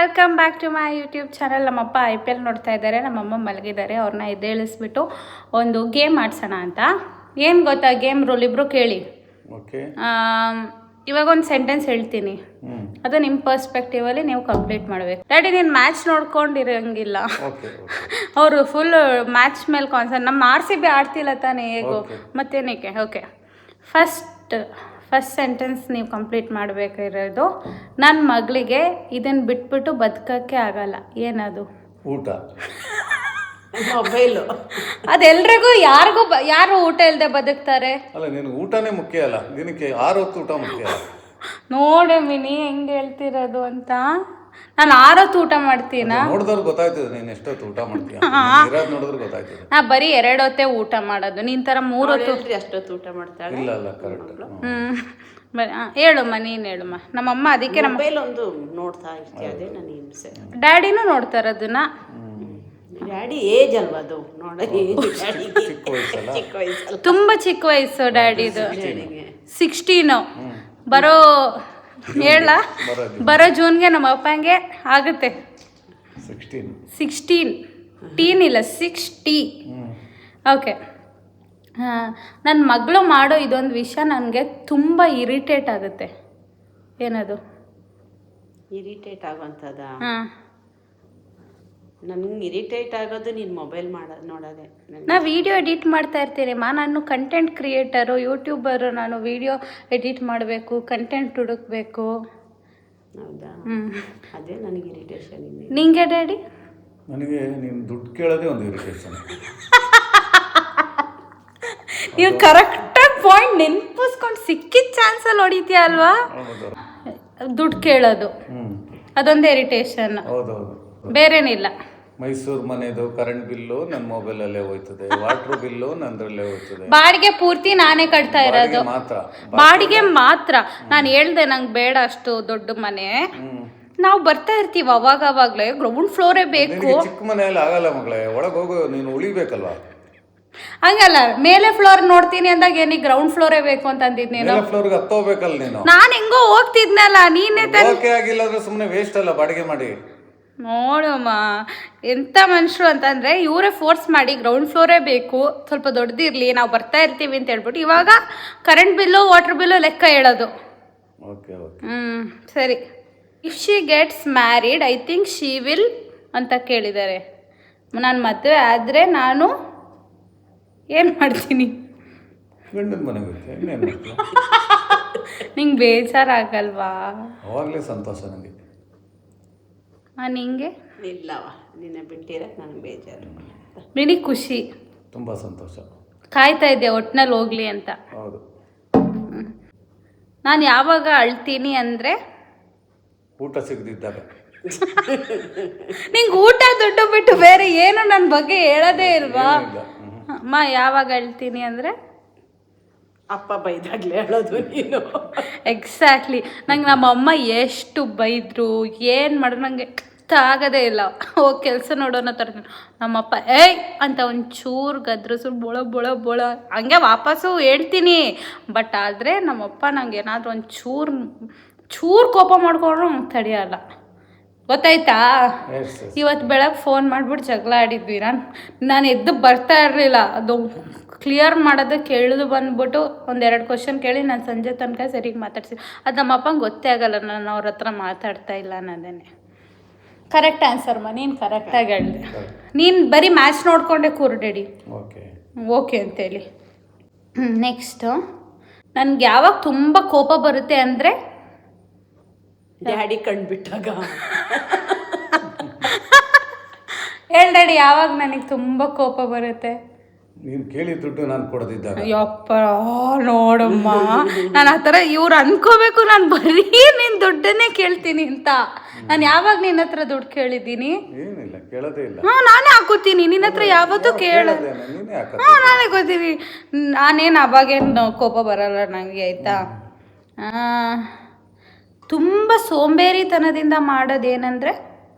Welcome back to my YouTube channel. ನಮ್ಮಪ್ಪ IPL ನೋಡ್ತಾ ಇದ್ದಾರೆ, ನಮ್ಮಮ್ಮ ಮಲಗಿದ್ದಾರೆ. ಅವ್ರನ್ನ ಎದ್ದೇಳಿಸ್ಬಿಟ್ಟು ಒಂದು ಗೇಮ್ ಆಡ್ಸೋಣ ಅಂತ. ಏನು ಗೊತ್ತಾ ಗೇಮ್ ರೂಲ್? ಇಬ್ಬರು ಕೇಳಿ. ಓಕೆ. ಇವಾಗ ಒಂದು ಸೆಂಟೆನ್ಸ್ ಹೇಳ್ತೀನಿ, ಅದು ನಿಮ್ಮ ಪರ್ಸ್ಪೆಕ್ಟಿವಲ್ಲಿ ನೀವು ಕಂಪ್ಲೀಟ್ ಮಾಡಬೇಕು. ಡ್ಯಾಡಿ ನೀನು ಮ್ಯಾಚ್ ನೋಡ್ಕೊಂಡಿರಂಗಿಲ್ಲ. ಅವರು ಫುಲ್ ಮ್ಯಾಚ್ ಮೇಲೆ ಕಾನ್ಸಂಟ್. ನಮ್ಮ RCB ಆಡ್ತಿಲ್ಲ ತಾನೇ ಹೇಗೋ, ಮತ್ತೇನಕ್ಕೆ? ಓಕೆ, ಫಸ್ಟ್ ಸೆಂಟೆನ್ಸ್ ನೀವು ಕಂಪ್ಲೀಟ್ ಮಾಡಬೇಕಿರೋದು, ನನ್ನ ಮಗಳಿಗೆ ಇದನ್ನು ಬಿಟ್ಬಿಟ್ಟು ಬದುಕೋಕ್ಕೆ ಆಗಲ್ಲ. ಏನದು? ಊಟ, ಮೊಬೈಲು. ಅದೆಲ್ರಿಗೂ ಯಾರು ಊಟ ಇಲ್ಲದೆ ಬದುಕ್ತಾರೆ? ಅಲ್ಲ, ನಿನಗೆ ಊಟನೇ ಮುಖ್ಯ ಅಲ್ಲ, ದಿನಕ್ಕೆ 6 ಹೊತ್ತು ಊಟ ಮುಖ್ಯ. ನೋಡೆ ಮಿನಿ ಹೆಂಗೆ ಹೇಳ್ತಿರೋದು ಅಂತ. ನಾನು 6 ಹೊತ್ತು ಊಟ ಮಾಡ್ತೀನ? ನೋಡಿದ್ರೆ ಗೊತ್ತಾಯ್ತದೆ ನೀನು ಎಷ್ಟೊತ್ತು ಊಟ ಮಾಡ್ತೀಯ. ನೋಡಿದ್ರೆ ಗೊತ್ತಾಯ್ತದೆ. ನಾ ಬರೀ 2 ಹೊತ್ತೇ ಊಟ ಮಾಡೋದು, ನಿನ್ ತರ 3 ಹೊತ್ತು ಅಷ್ಟೊತ್ತು ಊಟ ಮಾಡ್ತಾಳೆ. ಇಲ್ಲ ಕರೆಕ್ಟ್. ಹೇಳಮ್ಮ, ನೀನು ಹೇಳಮ್ಮ. ನಮ್ಮಮ್ಮ ಅದಕ್ಕೆ ನಮ್ಮ ಮೊಬೈಲ್ ಒಂದು ನೋಡ್ತಾ ಇರ್ತೀಯ, ಅದೇ ನನ್ನ ಹಿಂಸೆ. ಡ್ಯಾಡಿನೂ ನೋಡ್ತಾರೆ ಅದನ್ನ. ಡ್ಯಾಡಿ ಏಜ್ ಅಲ್ವಾ ಅದು? ನೋಡೋದು ಚಿಕ್ಕ ವಯಸ್ಸಲ್ಲ, ತುಂಬಾ ಚಿಕ್ಕ ವಯಸ್ಸು ಡ್ಯಾಡಿದು. 16 ಬರೋ ಜೂನ್ಗೆ ನಮ್ಮ ಅಪ್ಪಂಗೆ ಆಗುತ್ತೆ 16. ಟೀನ್ ಇಲ್ಲ, 60. ಓಕೆ. ನನ್ನ ಮಗಳು ಮಾಡೋ ಇದೊಂದು ವಿಷಯ ನನಗೆ ತುಂಬ ಇರಿಟೇಟ್ ಆಗುತ್ತೆ. ಏನದು? ಇರಿಟೇಟ್ ಆಗೋಂಥದ್ದ? ಹಾಂ, ನನಗೆ ಇರಿಟೇಟ್ ಆಗೋದು ನೀನು ಮೊಬೈಲ್ ನೋಡೋದೆ. ನಾ ವಿಡಿಯೋ ಎಡಿಟ್ ಮಾಡ್ತಾ ಇರ್ತೀನಿ ನಾನು ಕಂಟೆಂಟ್ ಕ್ರಿಯೇಟರು, ಯೂಟ್ಯೂಬರು. ನಾನು ವಿಡಿಯೋ ಎಡಿಟ್ ಮಾಡಬೇಕು, ಕಂಟೆಂಟ್ ಹುಡುಕಬೇಕು. ಹೌದಾ? ಅದೇ ನನಗೆ ಇರಿಟೇಷನ್. ನಿಂಗೆ ಡ್ಯಾಡಿ? ನನಗೆ ನೀನು ದುಡ್ಡು ಕೇಳೋದೇ ಒಂದು ಇರಿಟೇಷನ್. ನೀವು ಕರೆಕ್ಟಾಗಿ ಪಾಯಿಂಟ್ ನೆನಪಿಸ್ಕೊಂಡು ಸಿಕ್ಕಿದ ಚಾನ್ಸಲ್ಲಿ ಹೊಡಿತೀಯ ಅಲ್ವಾ? ದುಡ್ಡು ಕೇಳೋದು ಅದೊಂದೇ ಇರಿಟೇಷನ್, ಬೇರೇನಿಲ್ಲ. ಮೈಸೂರು ಮನೆದು ಕರೆಂಟ್ ಬಿಲ್ಲು ನನ್ನ ಮೊಬೈಲಲ್ಲೇ ಹೋಯ್ತದೆ, ವಾಟರ್ ಬಿಲ್ಲು ನಂದ್ರಲ್ಲೇ ಹೋಯ್ತದೆ. ಬಾಡಿಗೆ ಪೂರ್ತಿ ನಾನೇ ಕಟ್ತಾ ಇರೋದು, ಬಾಡಿಗೆ ಮಾತ್ರ. ನಾನು ಹೇಳ್ದೆ ನಂಗೆ ಬೇಡ ಅಷ್ಟು ದೊಡ್ಡ ಮನೆ. ನಾವು ಬರ್ತಾ ಇರ್ತೀವಿ ಅವಾಗವಾಗಲೇ, ಗ್ರೌಂಡ್ ಫ್ಲೋರೇ ಬೇಕು. ಚಿಕ್ಕ ಮನೆಯಲ್ಲಿ ಆಗಲ್ಲ ಮಗಳೇ, ಒಳಗೆ ಹೋಗೋ ನೀನು ಉಳಿಬೇಕಲ್ವಾ? ಹಂಗಲ್ಲ, ಮೇಲೆ ಫ್ಲೋರ್ ನೋಡ್ತೀನಿ ಅಂದಾಗ ಏನಿ ಗ್ರೌಂಡ್ ಫ್ಲೋರೇ ಬೇಕು ಅಂತ ಅಂದಿದ್ ನೀನು. ಫ್ಲೋರ್ಗೆ ಹತ್ತೋಗ್ಬೇಕಲ್ಲ ನೀನು. ನಾನು ಹೆಂಗೋ ಹೋಗ್ತಿದ್ನಲ್ಲ, ನೀನೇ ಓಕೆ ಆಗಿಲ್ಲ ಅಂದ್ರೆ ಸುಮ್ಮನೆ ವೇಸ್ಟ್ ಅಲ್ಲ ಬಾಡಿಗೆ ಮಾಡಿ. ನೋಡಮ್ಮ ಎಂಥ ಮನುಷ್ಯರು ಅಂತಂದರೆ, ಇವರೇ ಫೋರ್ಸ್ ಮಾಡಿ ಗ್ರೌಂಡ್ ಫ್ಲೋರೇ ಬೇಕು, ಸ್ವಲ್ಪ ದೊಡ್ಡದಿರಲಿ, ನಾವು ಬರ್ತಾ ಇರ್ತೀವಿ ಅಂತ ಹೇಳ್ಬಿಟ್ಟು ಇವಾಗ ಕರೆಂಟ್ ಬಿಲ್ಲು ವಾಟರ್ ಬಿಲ್ಲು ಲೆಕ್ಕ ಹೇಳೋದು. ಸರಿ. If she gets married I think she will ಅಂತ ಕೇಳಿದ್ದಾರೆ. ನಾನು ಮದುವೆ ಆದರೆ ನಾನು ಏನು ಮಾಡ್ತೀನಿ? ನಿಂಗೆ ಬೇಜಾರಾಗಲ್ವಾ? ಅವಾಗಲೇ ಸಂತೋಷ ನನಗೆ. ನಿಂಗೆ? ಇಲ್ಲವ, ನಿನ್ನೆ ಬಿಟ್ಟಿರಕ್ಕೆ ನನಗೆ ಬೇಜಾರು. ನಿನಗೆ ಖುಷಿ? ತುಂಬ ಸಂತೋಷ. ಕಾಯ್ತಾ ಇದ್ದೆ ಒಟ್ಟಿನಲ್ಲಿ ಹೋಗ್ಲಿ ಅಂತ. ಹೌದು. ನಾನು ಯಾವಾಗ ಅಳ್ತೀನಿ ಅಂದರೆ ಊಟ ಸಿಗದಿದ್ದಾಗ. ನಿಂಗೆ ಊಟ ದುಡ್ಡು ಬಿಟ್ಟು ಬೇರೆ ಏನು ನನ್ನ ಬಗ್ಗೆ ಹೇಳೋದೇ ಇಲ್ವಾ? ಅಮ್ಮ ಯಾವಾಗ ಅಳ್ತೀನಿ ಅಂದರೆ ಅಪ್ಪ ಬೈದಾಗಲೇ ಹೇಳೋದು ನೀನು. ಎಕ್ಸಾಕ್ಟ್ಲಿ. ನಂಗೆ ನಮ್ಮಮ್ಮ ಎಷ್ಟು ಬೈದರು, ಏನು ಮಾಡಿದ್ರು ನನಗೆ ಆಗೋದೇ ಇಲ್ಲ. ಹೋಗಿ ಕೆಲಸ ನೋಡೋಣ ತರ್ತೀನಿ. ನಮ್ಮಪ್ಪ ಏಯ್ ಅಂತ ಒಂಚೂರು ಗದ್ರಸು ಬೊಳ ಹಂಗೆ ವಾಪಸ್ಸು ಹೇಳ್ತೀನಿ. ಬಟ್ ಆದರೆ ನಮ್ಮಪ್ಪ ನಂಗೆ ಏನಾದರೂ ಚೂರು ಕೋಪ ಮಾಡ್ಕೊಂಡ್ರು ತಡೆಯಲ್ಲ. ಗೊತ್ತಾಯ್ತಾ? ಇವತ್ತು ಬೆಳಗ್ಗೆ ಫೋನ್ ಮಾಡಿಬಿಟ್ಟು ಜಗಳ ಆಡಿದ್ವಿ. ನಾನು ಎದ್ದು ಬರ್ತಾ ಇರಲಿಲ್ಲ. ಅದು ಕ್ಲಿಯರ್ ಮಾಡೋದಕ್ಕೆ ಕೇಳಿದು ಬಂದ್ಬಿಟ್ಟು 1-2 ಕ್ವಶನ್ ಕೇಳಿ ನಾನು ಸಂಜೆ ತನಕ ಸರಿಗೆ ಮಾತಾಡ್ಸಿ. ಅದು ನಮ್ಮಪ್ಪಂಗೆ ಗೊತ್ತೇ ಆಗಲ್ಲ ನಾನು ಅವ್ರ ಹತ್ರ ಮಾತಾಡ್ತಾ ಇಲ್ಲ ಅನ್ನೋದೇನೆ. ಕರೆಕ್ಟ್ ಆನ್ಸರ್ ನೀನು ಕರೆಕ್ಟಾಗಿ ಹೇಳಿದೆ. ನೀನು ಬರೀ ಮ್ಯಾಚ್ ನೋಡಿಕೊಂಡೆ ಕೂರು ಡ್ಯಾಡಿ. ಓಕೆ ಅಂತೇಳಿ. ನೆಕ್ಸ್ಟು, ನನಗೆ ಯಾವಾಗ ತುಂಬ ಕೋಪ ಬರುತ್ತೆ ಅಂದರೆ ಡ್ಯಾಡಿ ಕಂಡುಬಿಟ್ಟಾಗ. ಹೇಳಿ ಡ್ಯಾಡಿ, ಯಾವಾಗ ನನಗೆ ತುಂಬ ಕೋಪ ಬರುತ್ತೆ? ನೀನು ಕೇಳಿ ದುಡ್ಡು ನಾನು ಕೊಡದಿದ್ದಾಗ. ಯಪ್ಪ ನೋಡಮ್ಮ, ನಾನು ಆ ಥರ ಇವ್ರು ಅನ್ಕೋಬೇಕು ನಾನು ಬರೀ ನೀನು ದುಡ್ಡನ್ನೇ ಕೇಳ್ತೀನಿ ಅಂತ. ನಾನು ಯಾವಾಗ ನಿನ್ನ ಹತ್ರ ದುಡ್ಡು ಕೇಳಿದ್ದೀನಿ? ಏನಿಲ್ಲ, ಕೇಳೋದೇ ಇಲ್ಲ. ನಾನೇ ಹಾಕೋತೀನಿ. ನಿನ್ನ ಹತ್ರ ಯಾವತ್ತೂ ಕೇಳೋದು. ನಾನೇ ಗೊತ್ತೀನಿ. ನಾನೇನು ಅವಾಗೇನು ಕೋಪ ಬರಲ್ಲ ನನಗೆ, ಆಯಿತಾ? ತುಂಬ ಸೋಂಬೇರಿತನದಿಂದ ಮಾಡೋದೇನೆಂದರೆ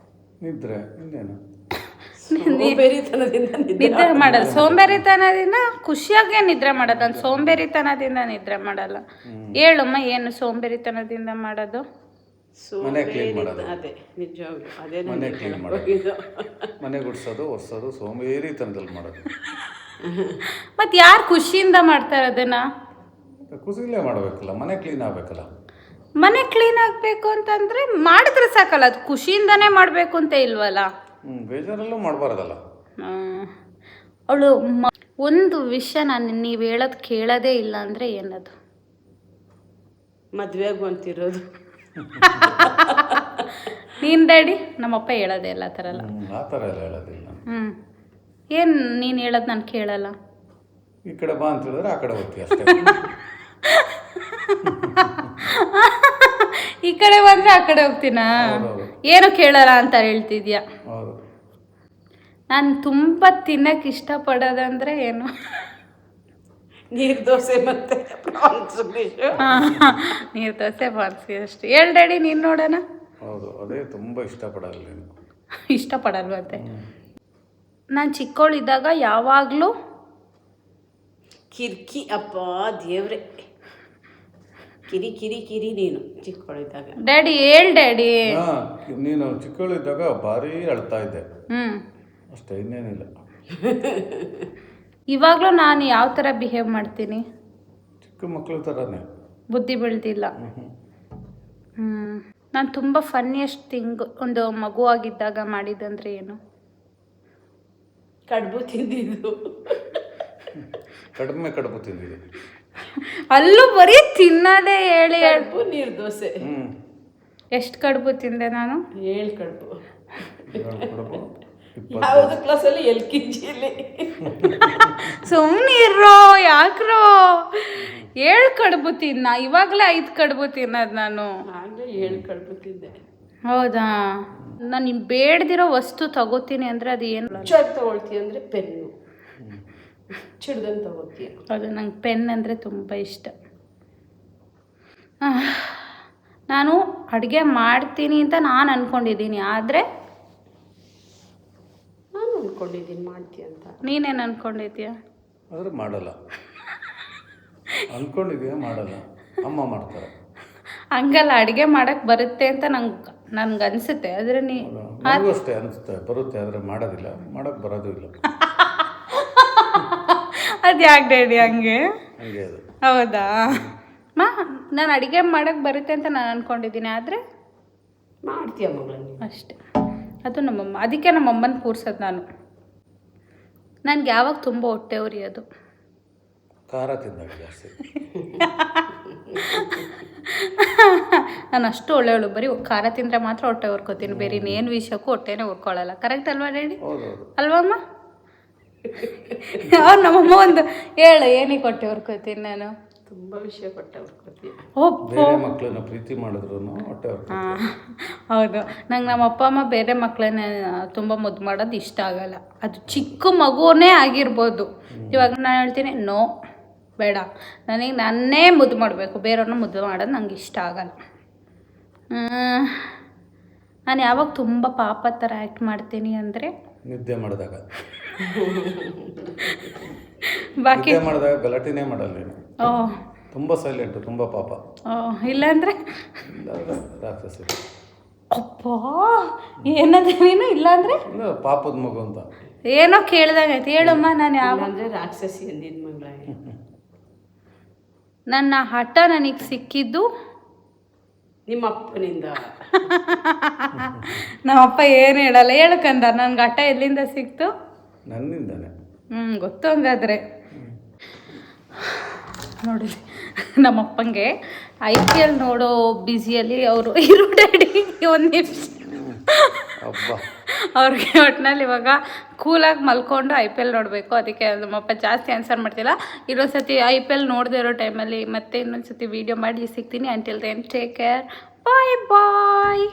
ನಿದ್ರೆ. ಇನ್ನೇನು? ನಿದ್ರೆ ಮಾಡಲ್ಲ. ಸೋಂಬೇರಿತನದಿಂದ ಖುಷಿಯಾಗೇ ನಿದ್ರೆ ಮಾಡೋದು. ನಾನು ಸೋಂಬೇರಿತನದಿಂದ ನಿದ್ರೆ ಮಾಡಲ್ಲ. ಹೇಳಮ್ಮ, ಏನು ಸೋಂಬೇರಿತನದಿಂದ ಮಾಡೋದು? ಮನೆ ಕ್ಲೀನ್ ಮಾಡೋದು, ಅದೇ ನಿಜವಾಗ್ಲು ಅದೇ ಮನೆ ಕ್ಲೀನ್ ಮಾಡೋದು, ಇದು ಮನೆ ಗುಡಿಸೋದು ಒರೆಸೋದು ಸೋಂಬೇರಿತನದಲ್ಲಿ ಮಾಡೋದು. ಮತ್ತು ಯಾರು ಖುಷಿಯಿಂದ ಮಾಡ್ತಾರೆ ಅದನ್ನು? ಖುಷಿಲೇ ಮಾಡಬೇಕಲ್ಲ, ಮನೆ ಕ್ಲೀನ್ ಆಗಬೇಕಲ್ಲ. ಮನೆ ಕ್ಲೀನ್ ಆಗಬೇಕು ಅಂತಂದರೆ ಮಾಡಿದ್ರೆ ಸಾಕಲ್ಲ, ಅದು ಖುಷಿಯಿಂದನೇ ಮಾಡಬೇಕು ಅಂತ ಇಲ್ವಲ್ಲ. ಬೇಜಾರಲ್ಲೂ ಮಾಡಬಾರ್ದಲ್ಲ. ಅವಳು ಒಂದು ವಿಷಯ ನಾನು ನೀವು ಹೇಳೋದು ಕೇಳೋದೇ ಇಲ್ಲ ಅಂದರೆ ಏನದು? ಮದುವೆಗೆ ಬಂತಿರೋದು. ನೀನು ಡ್ಯಾಡಿ? ನಮ್ಮಪ್ಪ ಹೇಳೋದೇ ಇಲ್ಲ ಆ ಥರ ಎಲ್ಲ. ಆ ಥರ ಎಲ್ಲ ಹೇಳೋದಿಲ್ಲ. ಏನು ನೀನು ಹೇಳೋದು ನಾನು ಕೇಳಲ್ಲ. ಈ ಕಡೆ ಬಾ ಅಂತ ಹೇಳಿದ್ರೆ ಆ ಕಡೆ ಹೋಗ್ತೀವಿ ಅಷ್ಟೇ. ಈ ಕಡೆ ಬಂದರೆ ಆ ಕಡೆ ಹೋಗ್ತೀನಾ? ಏನು ಕೇಳಲ್ಲ ಅಂತ ಹೇಳ್ತಿದ್ಯಾ? ಹೌದು. ನಾನು ತುಂಬ ತಿನ್ನಕ್ಕೆ ಇಷ್ಟಪಡೋದಂದರೆ ಏನು? ನೀರು ದೋಸೆ ಮತ್ತು ಪ್ರಾನ್ಸ್ ಡಿಶು. ನೀರು ದೋಸೆ ಬಾರಿಸಿ ಅಷ್ಟು. ಹೇಳಿ ಡ್ಯಾಡಿ, ನೀನು ನೋಡೋಣ. ಹೌದು, ಅದೇ ತುಂಬ ಇಷ್ಟಪಡಲ್ಲ ನೀನು. ಇಷ್ಟಪಡಲ್ವಂತೆ. ನಾನು ಚಿಕ್ಕವಳಿದ್ದಾಗ ಯಾವಾಗಲೂ ಕಿರಿಕಿ, ಅಪ್ಪ ದೇವ್ರೆ, ಕಿರಿ ಕಿರಿ ಕಿರಿ ನೀನು ಚಿಕ್ಕವಳಿದ್ದಾಗ. ಡ್ಯಾಡಿ ಹೇಳಿ ಡ್ಯಾಡಿ. ನೀನು ಚಿಕ್ಕವಳಿದ್ದಾಗ ಭಾರಿ ಅಳ್ತಾ ಇದ್ದೆ ಹ್ಞೂ ಅಷ್ಟೇ, ಇನ್ನೇನಿಲ್ಲ. ಇವಾಗಲೂ ನಾನು ಯಾವ ಥರ ಬಿಹೇವ್ ಮಾಡ್ತೀನಿ? ಚಿಕ್ಕ ಮಕ್ಕಳ ಥರನೇ. ಬುದ್ಧಿ ಬೆಳೆದಿಲ್ಲ. ನಾನು ತುಂಬ ಫನ್ನಿಯೆಸ್ಟ್ ಥಿಂಗ್ ಒಂದು ಮಗುವಾಗಿದ್ದಾಗ ಮಾಡಿದ್ದಂದರೆ ಏನು? ಕಡುಬು ತಿಂದಿದ್ದು. ಕಡುಬು ತಿಂದಿದೆ. ಅಲ್ಲೂ ಬರೀ ತಿನ್ನೋದೇ ಹೇಳಿ. ಕಡುಬು ನೀರು ದೋಸೆ. ಎಷ್ಟು ಕಡುಬು ತಿಂದೆ ನಾನು? 7 ಕಡುಬು. ಕಡುಬು ಯಾವುದು ಕ್ಲಾಸಲ್ಲಿ? LKGಯಲ್ಲಿ. ಸುಮ್ಮನೆ ಇರೋ, ಯಾಕ್ರೋ 7 ಕಡುಬು ತಿನ್ನ? ಇವಾಗಲೇ 5 ಕಡುಬು ತಿನ್ನೋದು ನಾನು. ಆಗಲೇ 7 ಕಡುಬು ತಿಂದೆ. ಹೌದಾ? ನಾನು ಬೇಡದಿರೋ ವಸ್ತು ತಗೋತೀನಿ ಅಂದರೆ ಅದು ಏನು? ಹುಚ್ಚಾಗಿ ತಗೊಳ್ತೀಯ ಅಂದರೆ ಪೆನ್ನು, ಚಿಡ್ದಂಗೆ ತಗೋತೀಯ. ಅದು ನಂಗೆ ಪೆನ್ ಅಂದರೆ ತುಂಬ ಇಷ್ಟ. ನಾನು ಅಡುಗೆ ಮಾಡ್ತೀನಿ ಅಂತ ನಾನು ಅಂದ್ಕೊಂಡಿದ್ದೀನಿ, ಆದರೆ ನಾನು ಅಂದ್ಕೊಂಡಿದ್ದೀನಿ ಮಾಡ್ತೀಯ ಅಂತ. ನೀನೇನು ಅಂದ್ಕೊಂಡಿದ್ದೀಯ? ಆದರೆ ಮಾಡಲ್ಲ. ಅಂದ್ಕೊಂಡಿದ್ದೀಯ, ಮಾಡಲ್ಲ. ಅಮ್ಮ ಮಾಡ್ತಾರೆ. ಹಂಗಲ್ಲ, ಅಡುಗೆ ಮಾಡೋಕ್ಕೆ ಬರುತ್ತೆ ಅಂತ ನನ್ಗೆ ಅನಿಸುತ್ತೆ. ಆದರೆ ನನಗೂ ಅಷ್ಟೇ ಅನಿಸುತ್ತೆ, ಬರುತ್ತೆ, ಆದರೆ ಮಾಡೋದಿಲ್ಲ, ಮಾಡೋಕ್ಕೆ ಬರೋದು ಇಲ್ಲ. ಅದು ಯಾಕೆ ಡ್ಯಾಡಿ ಹಂಗೆ? ಹಂಗೆ ಅದು. ಹೌದಾ? ನಾನು ಅಡುಗೆ ಮಾಡೋಕ್ಕೆ ಬರುತ್ತೆ ಅಂತ ನಾನು ಅಂದ್ಕೊಂಡಿದ್ದೀನಿ, ಆದರೆ ಮಾಡ್ತೀಯ ಮಗಳ ಅಷ್ಟೆ. ಅದು ನಮ್ಮಮ್ಮ, ಅದಕ್ಕೆ ನಮ್ಮಮ್ಮನ ಕೂರ್ಸೋದು ನಾನು. ನನಗೆ ಯಾವಾಗ ತುಂಬ ಹೊಟ್ಟೆ ಉರಿಯೋದು? ಖಾರ ತಿಂದಾಗ ಜಾಸ್ತಿ. ನಾನು ಅಷ್ಟು ಒಳ್ಳೆಯವಳು, ಬರೀ ಖಾರ ತಿಂದರೆ ಮಾತ್ರ ಹೊಟ್ಟೆ ಉರ್ಕೋತೀನಿ, ಬೇರೆ ಇನ್ನೇನು ವಿಷಯಕ್ಕೂ ಹೊಟ್ಟೆನೇ ಉರ್ಕೊಳ್ಳಲ್ಲ. ಕರೆಕ್ಟ್ ಅಲ್ವಾ ಡ್ಯಾಡಿ? ಅಲ್ವಮ್ಮ? ಅವ್ರು ನಮ್ಮಮ್ಮ ಒಂದು ಹೇಳು, ಏನಕ್ಕೆ ಹೊಟ್ಟೆ ಉರ್ಕೋತೀನಿ ನಾನು? ತುಂಬ ವಿಷಯ ಹೊಟ್ಟೆ ಉರ್ಕೋತೀನಿ. ಬೇರೆ ಮಕ್ಕಳನ್ನ ಪ್ರೀತಿ ಮಾಡಿದ್ರು ಹೊಟ್ಟೆ ಉರ್ಕೋತೀನಿ. ಹೌದು, ನಂಗೆ ನಮ್ಮ ಅಪ್ಪ ಅಮ್ಮ ಬೇರೆ ಮಕ್ಕಳನ್ನ ತುಂಬ ಮುದ್ದು ಮಾಡೋದು ಇಷ್ಟ ಆಗಲ್ಲ. ಅದು ಚಿಕ್ಕ ಮಗುವೇ ಆಗಿರ್ಬೋದು. ಇವಾಗ ನಾನು ಹೇಳ್ತೀನಿ, ನೋ ಬೇಡ, ನನಗೆ ನನ್ನೇ ಮುದ್ದು ಮಾಡಬೇಕು, ಬೇರೆಯವ್ರನ್ನ ಮುದ್ದು ಮಾಡೋದು ನಂಗೆ ಇಷ್ಟ ಆಗಲ್ಲ. ನಾನು ಯಾವಾಗ ತುಂಬ ಪಾಪ ಥರ ಆ್ಯಕ್ಟ್ ಮಾಡ್ತೀನಿ ಅಂದರೆ ನಿದ್ದೆ ಮಾಡಿದಾಗ. ಬಾಕಿ ಮಾಡಿದಾಗ ಗಲಾಟೆನೇ ಮಾಡಲ್ಲ ನೀನು. ತುಂಬ ಸೈಲೆಂಟು, ತುಂಬ ಪಾಪ. ಇಲ್ಲಾಂದರೆ ರಾಕ್ಷಸಿ. ಅಪ್ಪ ಏನಂದ್ರೆ ನೀನು? ಇಲ್ಲಾಂದರೆ ಇಲ್ಲ, ಪಾಪದ ಮಗು ಅಂತ ಏನೋ ಕೇಳ್ದಂಗಾಯ್ತು. ಹೇಳಮ್ಮ, ನಾನು ಯಾವ ಅಂದರೆ ರಾಕ್ಷಸಿ ಅಂದಿದ್ದು ಮಗಳ. ನನ್ನ ಹಠ ನನಗೆ ಸಿಕ್ಕಿದ್ದು ನಿಮ್ಮ ಅಪ್ಪನಿಂದ. ನಮ್ಮಪ್ಪ ಏನು ಹೇಳಲ್ಲ. ಹೇಳ್ಕಂದ ನನಗೆ ಹಠ ಎಲ್ಲಿಂದ ಸಿಕ್ತು? ನನ್ನಿಂದಾನೆ. ಗೊತ್ತು. ಹಂಗಾದ್ರೆ ನೋಡಿ, ನಮ್ಮಪ್ಪಂಗೆ IPL ನೋಡೋ ಬ್ಯುಸಿಯಲ್ಲಿ ಅವರು ಇರೋ ಡ್ಯಾಡಿ ಒಂದು ನಿಮಿಷ. ಅವ್ರಿಗೆ ಒಟ್ಟಿನಲ್ಲಿ ಇವಾಗ ಕೂಲಾಗಿ ಮಲ್ಕೊಂಡು IPL ನೋಡಬೇಕು. ಅದಕ್ಕೆ ನಮ್ಮಪ್ಪ ಜಾಸ್ತಿ ಆನ್ಸರ್ ಮಾಡ್ತಿಲ್ಲ. ಇನ್ನೊಂದ್ಸತಿ IPL ನೋಡದೇ ಇರೋ ಟೈಮಲ್ಲಿ ಮತ್ತೆ ಇನ್ನೊಂದ್ಸತಿ ವೀಡಿಯೋ ಮಾಡಿ ಸಿಗ್ತೀನಿ. ಅಂಟಿಲ್ ದೆನ್ ಟೇಕ್ ಕೇರ್, ಬಾಯ್ ಬಾಯ್.